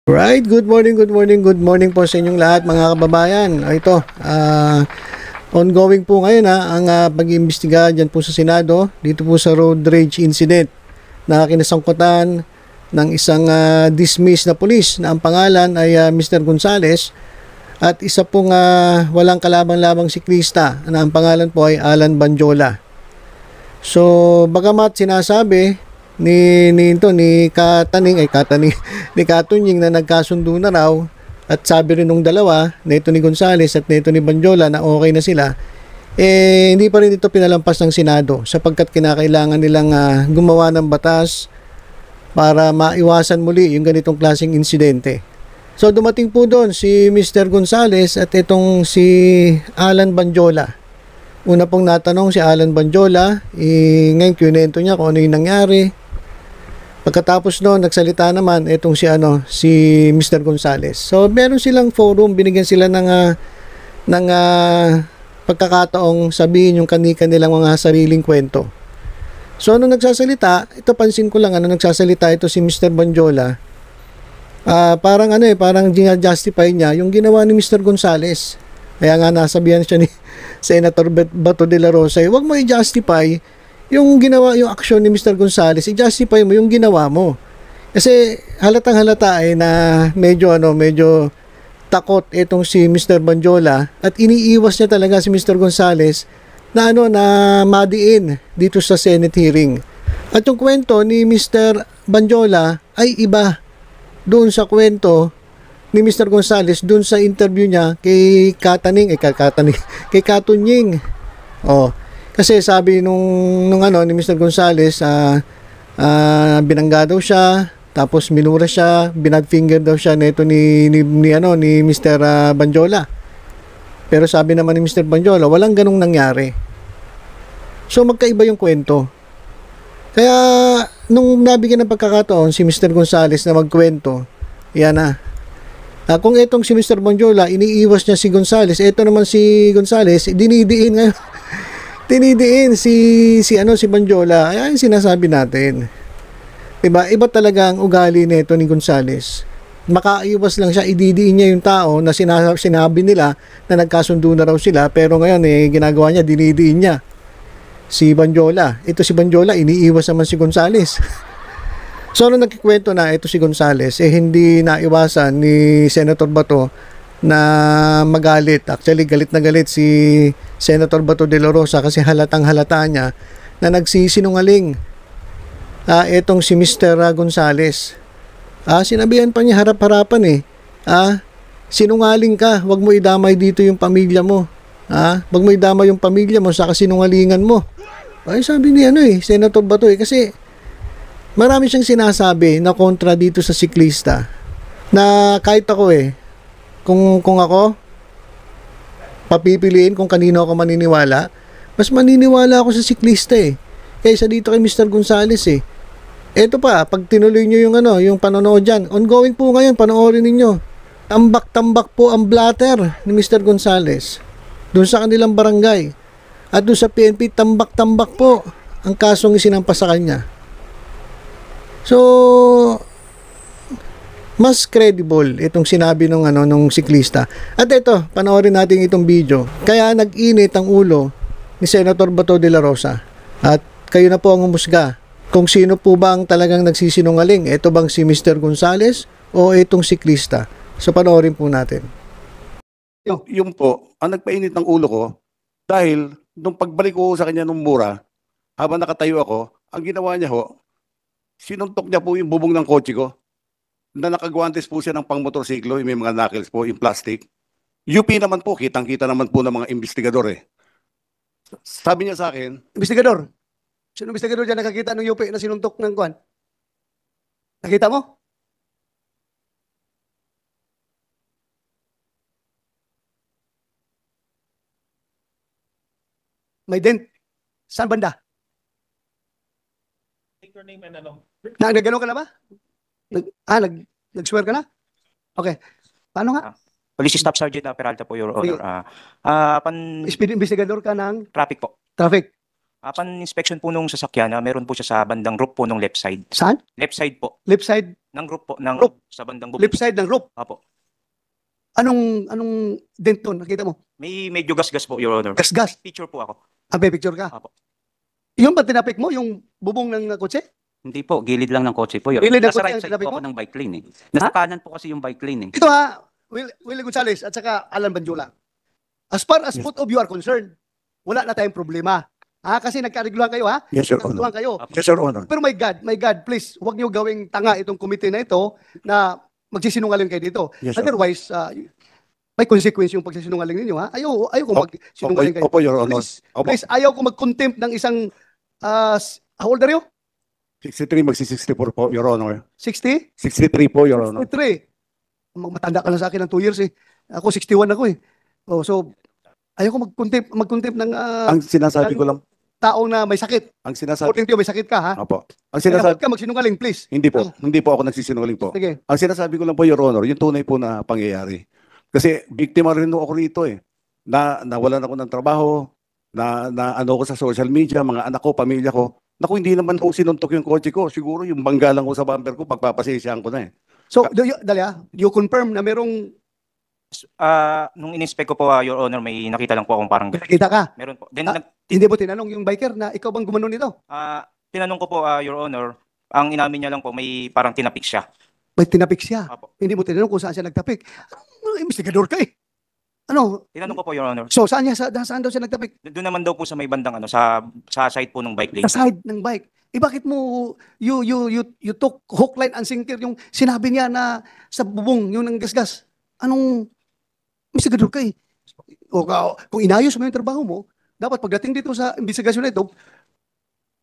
Right, good morning, good morning, good morning po sa inyong lahat mga kababayan. Ito, ongoing po ngayon ang pag-iimbestiga dyan po sa Senado, dito po sa road rage incident na kinasangkutan ng isang dismissed na pulis na ang pangalan ay Mr. Gonzales at isa pong walang kalabang-labang siklista na ang pangalan po ay Alan Banjola. So, bagamat sinasabi ni Kataning ni Katunying na nagkasundo na raw at sabi rin nung dalawa na ito ni Gonzales at na ito ni Banjola na okay na sila, hindi pa rin ito pinalampas ng Senado sapagkat kinakailangan nilang gumawa ng batas para maiwasan muli yung ganitong klaseng insidente. So dumating po doon si Mr. Gonzales at itong si Alan Banjola. Una pong natanong si Alan Banjola, ngayon kinento niya kung ano yung nangyari. Pagkatapos noon, nagsalita naman itong si Mr. Gonzales. So, meron silang forum, binigyan sila ng pagkakataong sabihin yung kanilang mga sariling kwento. So, nung nagsasalita, ito pansin ko lang, nagsasalita ito si Mr. Banjola, parang justify niya yung ginawa ni Mr. Gonzales. Kaya nga nasabihan siya ni Senator Bato de la Rosa, wag mo i-justify yung ginawa, yung aksyon ni Mr. Gonzales, i-justify mo yung ginawa mo. Kasi halatang halata na medyo takot itong si Mr. Banjola at iniiwas niya talaga si Mr. Gonzales na na madiin dito sa Senate hearing. At yung kwento ni Mr. Banjola ay iba doon sa kwento ni Mr. Gonzales doon sa interview niya kay kay Katunying. Oh, kasi sabi nung ni Mr. Gonzales, binangga daw siya, tapos minura siya, binadfinger daw siya nito ni Mr. Banjola. Pero sabi naman ni Mr. Banjola, walang ganong nangyari. So magkaiba yung kwento. Kaya nung nabigyan ng pagkakataon si Mr. Gonzales na magkwento, yan na. Kung itong si Mr. Banjola, iniiwas niya si Gonzales, ito naman si Gonzales, dinidiin ngayon. Tinidiin si Banjola. Ayan sinasabi natin. Diba? Iba talaga ang ugali nito ni Gonzales. Makaiwas lang siya, ididiin niya yung tao na sinabi nila na nagkasundo na raw sila, pero ngayon ginagawa niya, dinidiin niya si Banjola. Ito si Banjola, iniiwas naman si Gonzales. So nung nagkikwento na ito si Gonzales, hindi naiwasan ni Senator Bato na magalit. Actually, galit na galit si Senator Bato de la Rosa kasi halatang halata niya na nagsisinungaling itong si Mr. Gonzales. Sinabihan pa niya harap-harapan sinungaling ka, wag mo idamay dito yung pamilya mo. Wag mo idamay yung pamilya mo sa kasinungalingan mo. Ay sabi ni Senator Bato kasi marami siyang sinasabi na kontra dito sa siklista na kahit ako kung ako papipiliin kung kanino ako maniniwala, mas maniniwala ako sa siklista kaysa dito kay Mr. Gonzales Ito pa, pag tinuloy nyo yung panonood dyan, ongoing po ngayon, panoorin ninyo. Tambak-tambak po ang blatter ni Mr. Gonzales doon sa kanilang barangay. At doon sa PNP, tambak-tambak po ang kasong isinampas sa kanya. So, mas credible itong sinabi nung siklista. At ito, panoorin natin itong video. Kaya nag-init ang ulo ni Senator Bato de la Rosa. At kayo na po ang humusga kung sino po ba ang talagang nagsisinungaling. Ito bang si Mr. Gonzales o itong siklista? So panoorin po natin. Yung po, ang nagpainit ng ulo ko dahil nung pagbalik ko sa kanya nung mura, habang nakatayo ako, ang ginawa niya sinuntok niya po yung bubong ng kotse ko na nakagwantes po siya ng pang-motorsiklo, may mga knuckles po, yung plastic. UP naman po, kitang-kita naman po ng mga investigador Sabi niya sa akin, Investigador. Sino investigador dyan nakakita ng UP na sinuntok ng kwan? Nakita mo? May dent. Saan banda? Take your name and ano. Nagano ka na ba? Nag-swear ka na? Okay. Paano nga? Police Staff Sergeant Peralta po, Your Honor. Speed investigador ka ng Traffic po. traffic. Pan-inspection po nung sasakyan, meron po siya sa bandang roof po nung left side. Saan? Left side po, Left side, ng roof po, ng Roof. sa bandang bubong. left side ng roof. Apo. Anong dent doon? Nakita mo? May medyo gas-gas po, Your Honor. Gas-gas. Picture po ako. May picture ka? Apo. Yung ba tinapik mo? Yung bubong ng kotse? Hindi po, gilid lang ng kotse po. Your Gilid ng Nasa kotse right ang side sinabi po mo? ako ng bike lane eh. Nasa kanan po kasi yung bike lane eh. Ito ha, Willie Gonzales at saka Alan Banjula. As far as both of you are concerned, wala na tayong problema. Kasi nagkarigluhan kayo ha? Yes, Your Honor. Nagkarigluhan kayo. Yes, Your Honor. Pero my God, please, huwag niyo gawing tanga itong committee na ito na magsisinungaling kayo dito. Yes, sir. Otherwise, may consequence yung pagsisinungaling ninyo ha? Ayaw ko magsinungaling kayo. Opo, Your Honor. Please, Opo. please, ayaw ko mag-contempt ng isang, how old are you? 63 magsi-64 po, Your Honor. 60? 63 po, Your Honor. 63. Matanda ka na sa akin ng 2 years eh. Ako 61 ako eh. So, ayaw ko mag-contempt ng Ang sinasabi ko lang, tao na may sakit. ang sinasabi, According to you, may sakit ka ha? opo. Ang Kaya sinasabi, huwag ka magsinungaling, please. hindi po ako nagsisinungaling po. Sige. Ang sinasabi ko lang po, Your Honor, yung tunay po na pangyayari. Kasi biktima rin ako rito eh. Nawalan ako ng trabaho, na ano ko sa social media, mga anak ko, pamilya ko. Naku, hindi naman po sinuntok yung kotse ko. Siguro yung bangga lang ko sa bumper ko, pagpapasensyahan ko na eh. So, you confirm na merong Nung in-inspect ko po, Your Honor, may nakita lang po akong parang kita ka. meron po. Then, Hindi mo tinanong yung biker na ikaw bang gumano nito? tinanong ko po, Your Honor, ang inamin niya lang po, may parang tinapik siya. May tinapik siya. Apo. Hindi mo tinanong kung saan siya nagtapik. Investigador ka eh. Ano? Tinanong ko po, Your Honor. So, saan daw siya nagtapik? Doon naman daw po sa may bandang sa side po ng bike lane. Sa side ng bike. Bakit mo you took hook, line, and sinker yung sinabi niya na sa bubong, yung ng gasgas? Anong investigador ka eh? Kung inayos mo yung trabaho mo, dapat pagdating dito sa investigasyon na ito,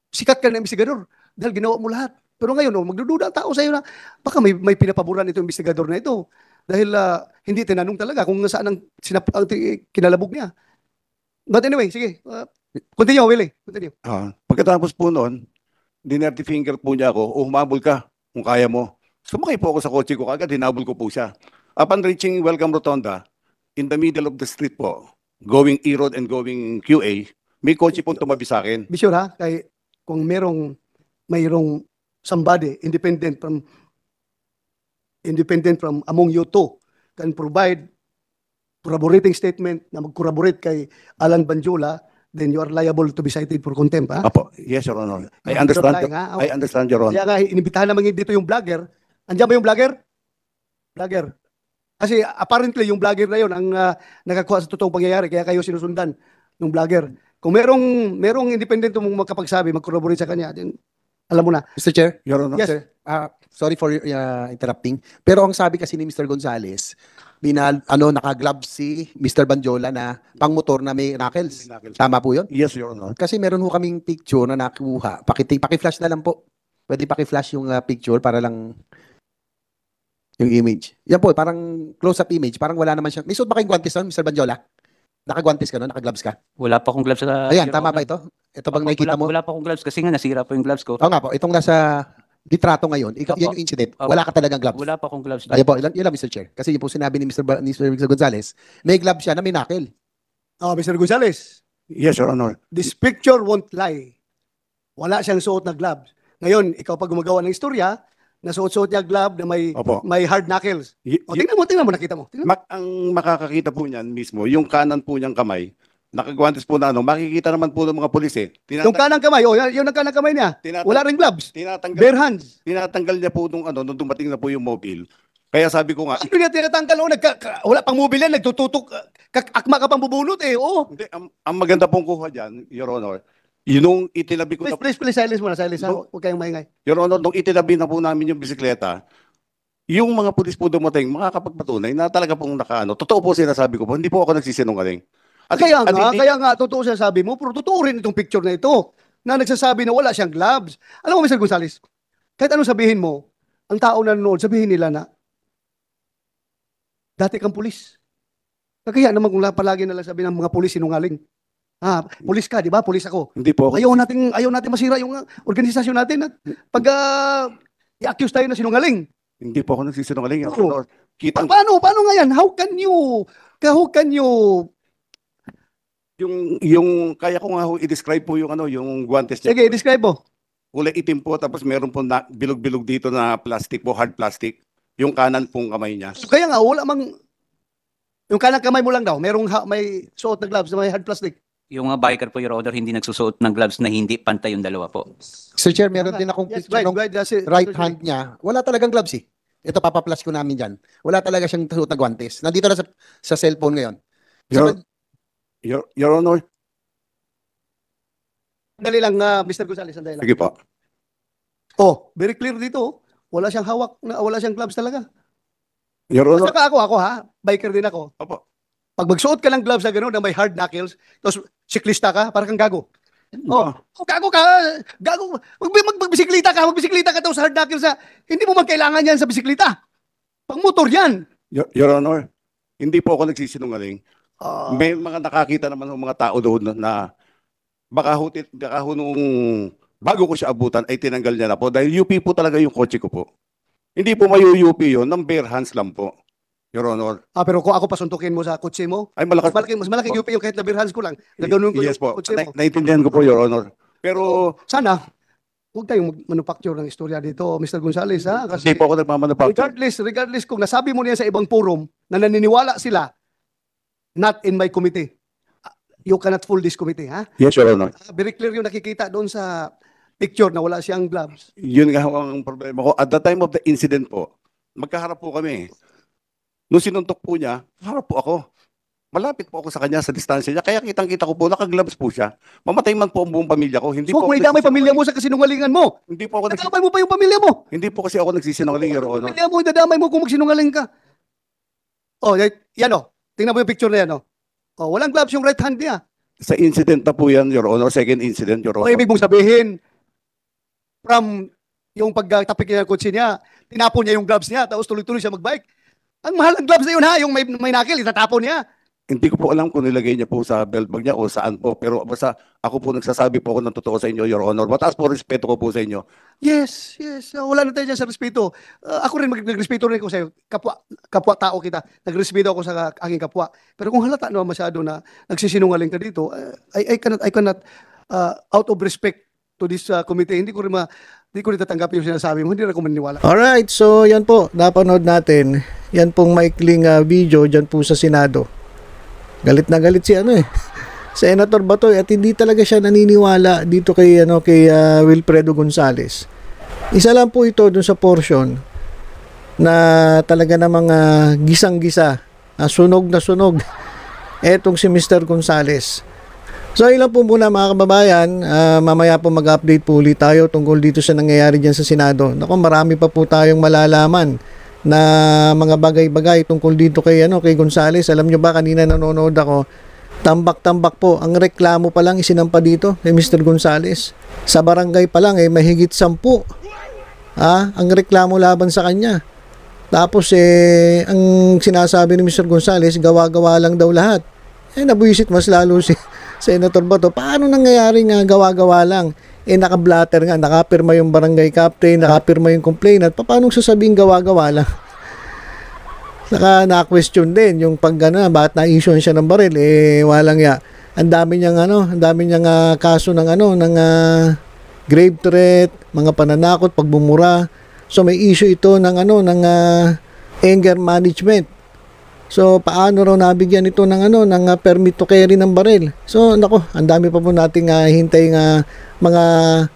sikat ka na investigador dahil ginawa mo lahat. Pero ngayon, magdududa ang tao sa iyo na baka may pinapaboran itong investigador na ito dahil hindi tinanong talaga kung saan ang kinalabog niya. But anyway, sige. Continue, Willie. Continue. Pagkatapos po noon, dinerty finger po niya ako, humabol ka kung kaya mo. Sumakay po ako sa kotse ko, kagad hinabol ko po siya. Upon reaching Welcome Rotonda, in the middle of the street po, going E-Road and going QA, may kotse po tumabi sa akin. Be sure ha, kung mayroong somebody independent from among you two can provide corroborating statement na mag-corroborate kay Alan Banjula, then you are liable to be cited for contempt. Ha? Apo, yes, Your Honor. I understand, I understand, Your Honor. Kaya nga, inibitahan naman dito yung vlogger. Andiyan ba yung vlogger? Vlogger. Kasi apparently yung vlogger na yun ang nakakuha sa totoong pangyayari, kaya kayo sinusundan ng vlogger. Kung merong independent mong makapagsabi, mag-corroborate sa kanya, then alam mo na. Mr. Chair, Your Honor. Yes. sir, sorry for interrupting. Pero ang sabi kasi ni Mr. Gonzales, naka-glove si Mr. Banjola na pang-motor na may knuckles. Tama po yun? Yes, Your Honor. Kasi meron ho kaming picture na nakuha. Paki-flash na lang po. Pwede paki-flash yung picture para lang yung image. Yan po, parang close-up image. Parang wala naman siya. May suot ba kayong guantes nun, Mr. Banjola? Naka-guantes ka nun? Naka-gloves ka? Wala pa akong gloves sa... Ayan, Your tama Honor. ba ito? Ito bang nakikita mo? Wala pa akong gloves kasi nga nasira po yung gloves ko. Oo nga po, itong nasa litrato ngayon, yan Opo. yung incident. Opo. Wala ka talagang gloves. Wala pa akong gloves. Ayun po, yun lang Mr. Chair. Kasi yun po sinabi ni Mr. Gonzales, may glove siya na may knuckle. Mr. Gonzales, Yes, Your Honor. this picture won't lie. Wala siyang suot na gloves. Ngayon, ikaw pag gumagawa ng istorya, nasuot-suot niya glove na Opo. may hard knuckles. Tingnan mo, nakita mo. Tingnan mo. Ang makakakita po niyan mismo, yung kanan po niyang kamay, nakagwantes po na makikita naman po ng mga pulis eh. Yung kanang kamay, yung kanang kamay niya, wala ring gloves. Bare hands. Tinatanggal niya po nung dumating na po yung mobile. Kaya sabi ko nga, Ano niya tinatanggal? Wala pang mobile yan, nagtututok. Akma ka pang bubunot eh. Oo. hindi, ang maganda pong kuha dyan, Your Honor, yung itinabi ko na, Please, silence muna, silence ha. Huwag kayong maingay. Your Honor, nung itinabi na po namin yung bisikleta, yung mga pulis po dumating, makakapagpatunay na talaga pong totoo po sinasabi ko po, hindi po ako nagsisinungaling. Kaya nga, totoo siya sabi mo, pero totoo rin itong picture na ito, na nagsasabi na wala siyang gloves. Alam mo, Mr. Gonzales, kahit anong sabihin mo, ang tao na nanonood, sabihin nila na, dati kang pulis. Kaya naman kung palagi nalang sabi ng mga pulis sinungaling. Pulis ka, di ba? Pulis ako. Hindi po ako. Ayaw natin masira yung organisasyon natin at pag i-accuse tayo na sinungaling. Hindi po ako nagsisinungaling, Your Oo. Honor. Kitang, Paano nga yan? How can you Yung kaya ko nga ho i-describe po yung yung guantes niya. Sige, describe mo. Kulay itim po, tapos meron po na bilog-bilog dito na plastic po, hard plastic. Yung kanan pong kamay niya. Kaya nga, wala mang... Yung kanang kamay mo lang daw, may suot na gloves na may hard plastic. Yung mga biker po, Your Honor, hindi nagsusuot ng gloves na hindi pantay yung dalawa po. Sir Chair, meron din akong Yes, picture right, ng right. That's it. right hand niya. Wala talagang gloves eh. Ito, papaplas ko namin dyan. Wala talaga siyang suot na guantes. Nandito na sa cellphone ngayon. Your Honor, Sandali lang, Mr. Gonzales, sandali lang. sige po. Oh, very clear dito. Oh. Wala siyang hawak, wala siyang gloves talaga. Your Honor, Saka ako ha, biker din ako. opo. Pag magsuot ka ng gloves na gano'n na may hard knuckles, tapos siklista ka, parang kang gago. Oh, gago ka. Gago. Magbisiklita ka tapos hard knuckles na, hindi mo magkailangan yan sa bisiklita. Pang motor yan. Your Honor, hindi po ako nagsisinungaling. Ah, May mga nakakita naman ng mga tao doon na baka ho nung bago ko siya abutan ay tinanggal niya na po dahil UP po talaga yung kotse ko po. Hindi po mayu-UP yun, ng bare hands lang po, Your Honor. pero kung ako pasuntukin mo sa kotse mo, Ay malakas. mas malaki UP yung kahit na beer hands ko lang. Gaganoon ko Yes yung po, kotse mo. naintindihan ko po, Your Honor. Pero Sana, huwag tayong manufacture ng istorya dito, Mr. Gonzales, ha? Kasi hindi po ako nagmamanufacture. regardless kung nasabi mo niya sa ibang forum na naniniwala sila, not in my committee. You cannot fool this committee, ha? Yes, Your Honor. Very clear yung nakikita doon sa picture na wala siyang gloves. Yun nga ho ang problema ko. At the time of the incident po, magkaharap po kami. Nung sinuntok po niya, harap po ako. Malapit po ako sa kanya sa distansya niya. Kaya kitang-kita ko po, naka-gloves po siya. Mamatay man po ang buong pamilya ko. Hindi So, po kung ako idamay pamilya mo sa kasinungalingan mo, Hindi po ako nadamay mo pa yung pamilya mo. hindi po kasi ako nagsisinungaling, Your Honor. Pamilya mo, idadamay mo kung magsinungaling ka. Oh, yan o. Tingnan mo yung picture na yan o. Oh, walang gloves yung right hand niya. Sa incident na po yan, Your Honor. Second incident, Your O Honor. ibig mong sabihin, from yung pagtapik niya ng kotse niya, tinapon niya yung gloves niya, tapos tuloy-tuloy siya magbike. Ang mahal ng gloves na yun ha, yung may nakil, itatapon niya. Hindi ko po alam kung nilagay niya po sa belt bag niya o saan po. Pero basta ako po nagsasabi po ako ng totoo sa inyo, Your Honor. Mataas po respeto ko po sa inyo. Yes. Wala na tayo dyan sa respeto. Ako rin, nagrespeto rin ko sa'yo. Kapwa-tao kita. Nagrespeto ako sa aking kapwa. Pero kung halata naman masyado na nagsisinungaling ka dito, I cannot out of respect to this committee, hindi ko rin tatanggap yung sinasabi mo. Hindi rin ako maniniwala. Alright, so yan po, napanood natin. Yan pong maikling video dyan po sa Senado. Galit na galit si Senator Batoy at hindi talaga siya naniniwala dito kay Wilfredo Gonzales. Isa lang po ito dun sa portion na talaga namang gisang-gisa, sunog na sunog etong si Mr. Gonzales. So ilan po muna mga kababayan, mamaya po mag-update po ulit tayo tungkol dito sa nangyayari dyan sa Senado. Naku, marami pa po tayong malalaman na mga bagay-bagay tungkol dito kay Gonzales. Alam nyo ba, kanina nanonood ako, tambak-tambak po ang reklamo pa lang isinampa dito kay Mr. Gonzales. Sa barangay pa lang mahigit 10 ang reklamo laban sa kanya. Tapos ang sinasabi ni Mr. Gonzales, gawa-gawa lang daw lahat. Nabuisit mas lalo si Senator Bato. Paano nangyayari nga gawa-gawa lang? Naka-blatter nga, nakapirma yung barangay captain, nakapirma yung complainant. Paano sasabihin gawa-gawa lang? Saka na-question din yung bakit na-issue siya ng baril, walang ya. Ang dami niyang kaso ng grave threat, mga pananakot, pagbumura. So may issue ito ng anger management. So paano raw nabigyan ito ng permit to carry ng baril? So nako, ang dami pa po nating hintay mga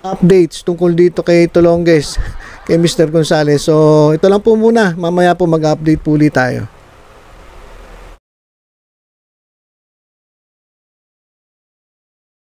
updates tungkol dito kay Tolonges, kay Mr. Gonzales. So ito lang po muna, mamaya po mag-update po ulit tayo.